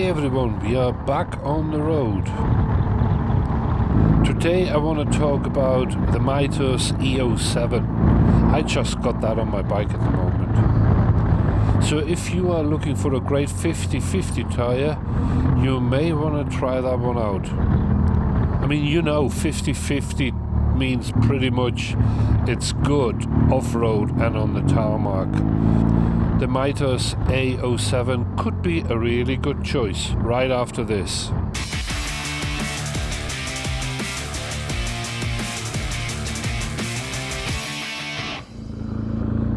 Hey everyone, we are back on the road. Today I want to talk about the Mitas E07. I just got that on my bike at the moment. So if you are looking for a great 50-50 tire, you may want to try that one out. I mean, you know, 50-50 means pretty much it's good off-road and on the tarmac. The Mitas E07 could be a really good choice right after this.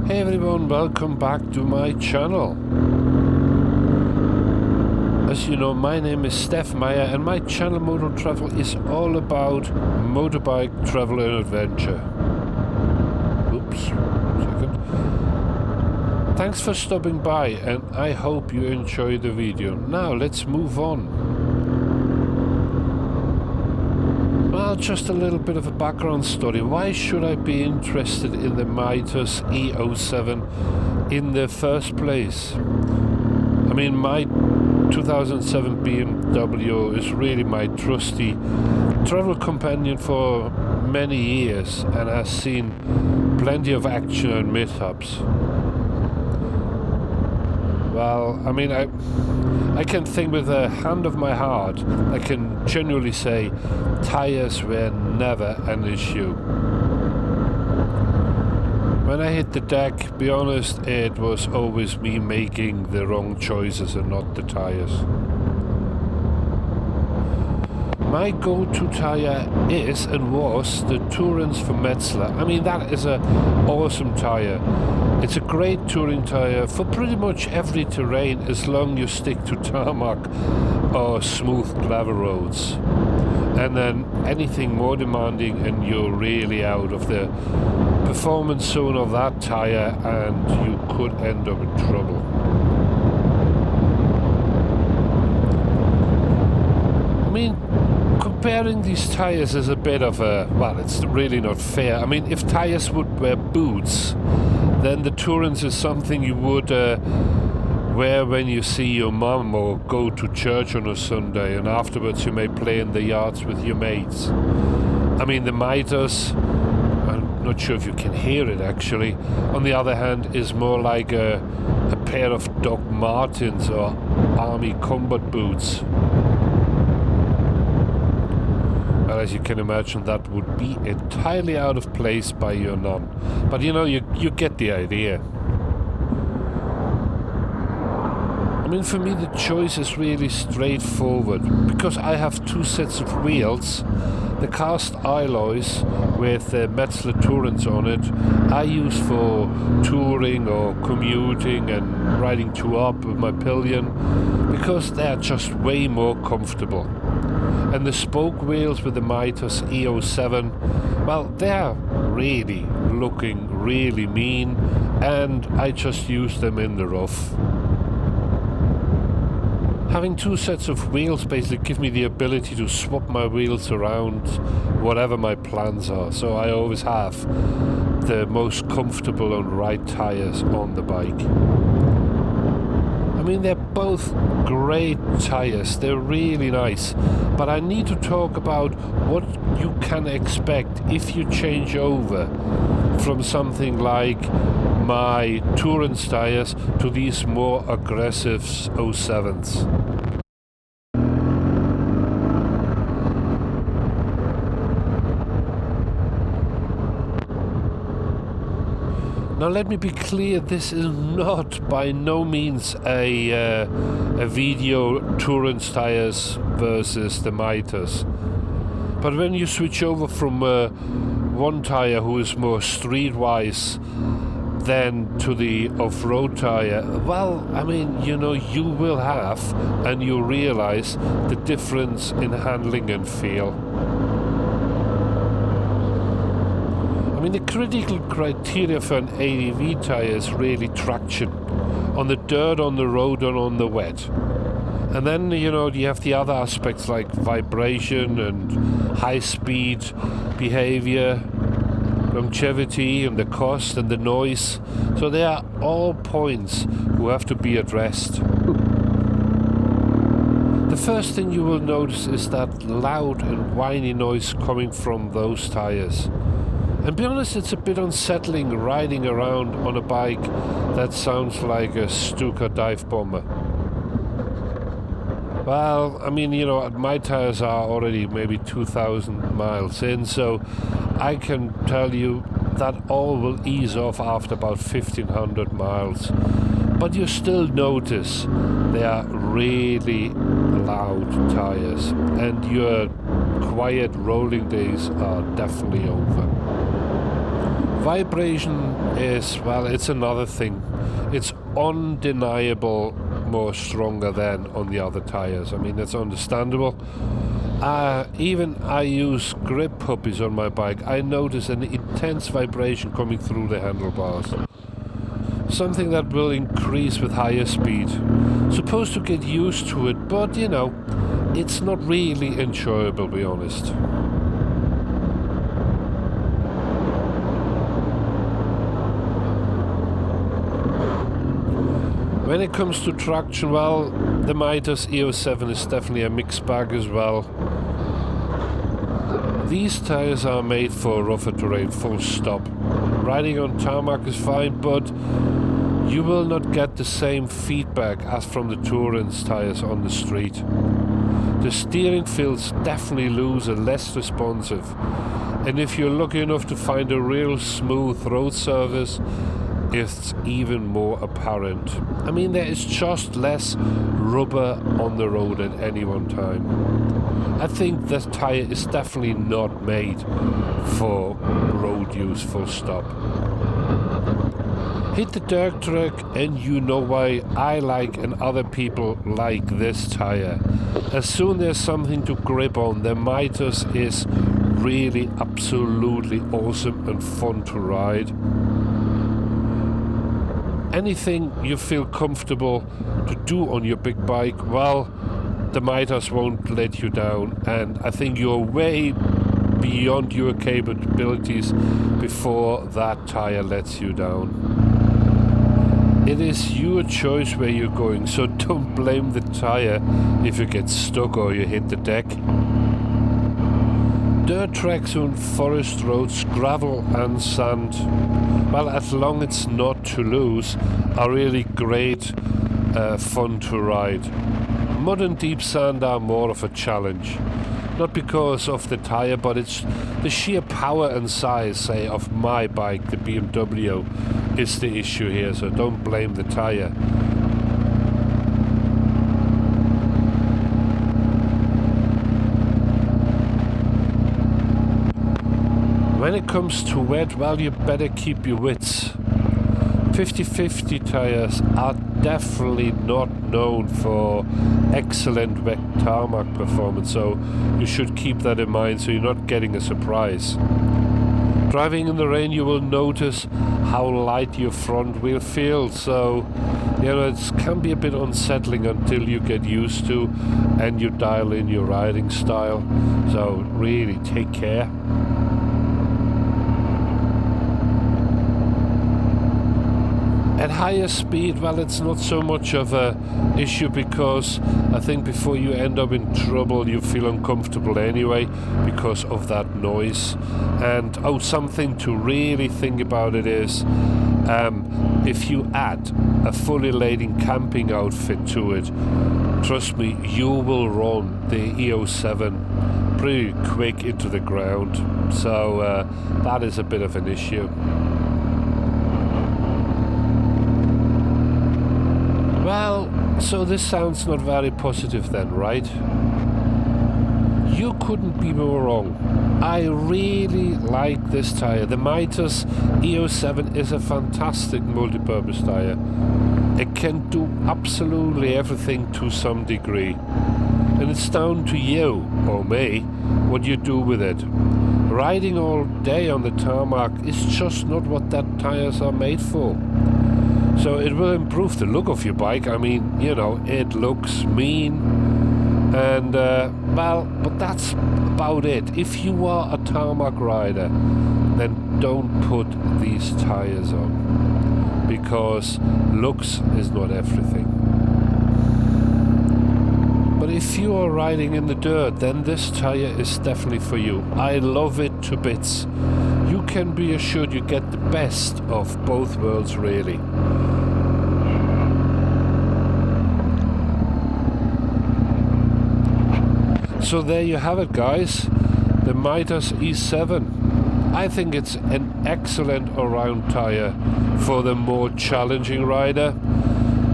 Hey everyone, welcome back to my channel. As you know, my name is Steph Meyer and my channel Moto Travel is all about motorbike travel and adventure. Oops, 1 second. Thanks for stopping by and I hope you enjoy the video. Now let's move on. Well, just a little bit of a background story. Why should I be interested in the Mitas E07 in the first place? I mean, my 2007 BMW is really my trusty travel companion for many years and has seen plenty of action and mishaps. Well, I mean, I can think with the hand of my heart, I can genuinely say tires were never an issue. When I hit the deck, be honest, it was always me making the wrong choices and not the tires. My go-to tire is and was the Tourance from Metzeler. I mean, that is an awesome tire. It's a great touring tire for pretty much every terrain as long as you stick to tarmac or smooth gravel roads. And then anything more demanding and you're really out of the performance zone of that tire and you could end up in trouble. I mean, comparing these tires is a bit of a, well, it's really not fair. I mean, if tires would wear boots, then the Tourance is something you would wear when you see your mum or go to church on a Sunday, and afterwards you may play in the yards with your mates. I mean, the Mitas, I'm not sure if you can hear it actually, on the other hand is more like a pair of Doc Martens or Army combat boots. Well, as you can imagine, that would be entirely out of place by your nun. But you know, you get the idea. I mean, for me the choice is really straightforward. Because I have two sets of wheels, the cast alloys with the Metzeler Tourance on it, I use for touring or commuting and riding two up with my pillion, because they're just way more comfortable. And the spoke wheels with the Mitas E07, well, they're really looking really mean, and I just use them in the rough. Having two sets of wheels basically gives me the ability to swap my wheels around whatever my plans are, so I always have the most comfortable and right tires on the bike. I mean, they're both great tires, they're really nice, but I need to talk about what you can expect if you change over from something like my Tourance tires to these more aggressive 07s. Now let me be clear, this is not by no means a video Tourance tires versus the Mitas. But when you switch over from one tire who is more streetwise then to the off-road tire, well, I mean, you know, you will have and you realize the difference in handling and feel. I mean, the critical criteria for an ADV tire is really traction on the dirt, on the road, and on the wet. And then, you know, you have the other aspects like vibration and high-speed behavior, longevity and the cost and the noise. So they are all points who have to be addressed. The first thing you will notice is that loud and whiny noise coming from those tires. And be honest, it's a bit unsettling riding around on a bike that sounds like a Stuka dive bomber. Well, I mean, you know, my tires are already maybe 2,000 miles in, so I can tell you that all will ease off after about 1,500 miles. But you still notice they are really loud tires, and your quiet rolling days are definitely over. Vibration is, well, it's another thing. It's undeniable more stronger than on the other tires. I mean, that's understandable. Even I use grip puppies on my bike. I notice an intense vibration coming through the handlebars. Something that will increase with higher speed. Supposed to get used to it, but you know, it's not really enjoyable, to be honest. When it comes to traction, well, the Mitas E07 is definitely a mixed bag as well. These tires are made for rougher terrain, full stop. Riding on tarmac is fine, but you will not get the same feedback as from the Touring's tires on the street. The steering feels definitely loose and less responsive. And if you're lucky enough to find a real smooth road surface, it's even more apparent. I mean, there is just less rubber on the road at any one time. I think this tire is definitely not made for road use, full stop. Hit the dirt track and you know why I like and other people like this tire. As soon as there's something to grip on, the Mitas is really absolutely awesome and fun to ride. Anything you feel comfortable to do on your big bike, well, the Mitas won't let you down, and I think you're way beyond your capabilities before that tire lets you down. It is your choice where you're going, so don't blame the tire if you get stuck or you hit the deck. Dirt tracks on forest roads, gravel and sand, well, as long as it's not too loose, are really great fun to ride. Mud and deep sand are more of a challenge. Not because of the tire, but it's the sheer power and size, say, of my bike, the BMW, is the issue here, so don't blame the tire. When it comes to wet, well, you better keep your wits. 50/50 tires are definitely not known for excellent wet tarmac performance, so you should keep that in mind so you're not getting a surprise. Driving in the rain, you will notice how light your front wheel feels, so you know, it can be a bit unsettling until you get used to and you dial in your riding style, so really take care. At higher speed, well, it's not so much of a issue because I think before you end up in trouble, you feel uncomfortable anyway because of that noise. And something to really think about it is if you add a fully laden camping outfit to it, trust me, you will run the E07 pretty quick into the ground. So that is a bit of an issue. Well, so this sounds not very positive then, right? You couldn't be more wrong. I really like this tire. The Mitas E07 is a fantastic multi-purpose tire. It can do absolutely everything to some degree. And it's down to you, or me, what you do with it. Riding all day on the tarmac is just not what that tires are made for. So it will improve the look of your bike. I mean, you know, it looks mean, and well, but that's about it. If you are a tarmac rider, then don't put these tires on, because looks is not everything. But if you are riding in the dirt, then this tire is definitely for you. I love it to bits. You can be assured you get the best of both worlds, really. So there you have it, guys. The Mitas E7. I think it's an excellent all-round tire for the more challenging rider.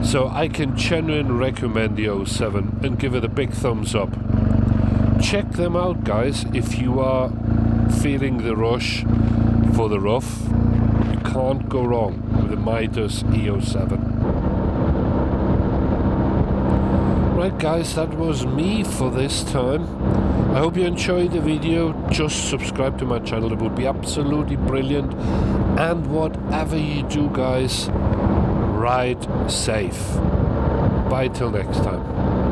So I can genuinely recommend the 07 and give it a big thumbs up. Check them out, guys, if you are feeling the rush for the rough. You can't go wrong with the Mitas E07. Right, guys, that was me for this time. I hope you enjoyed the video. Just subscribe to my channel, it would be absolutely brilliant. And whatever you do, guys, ride safe. Bye till next time.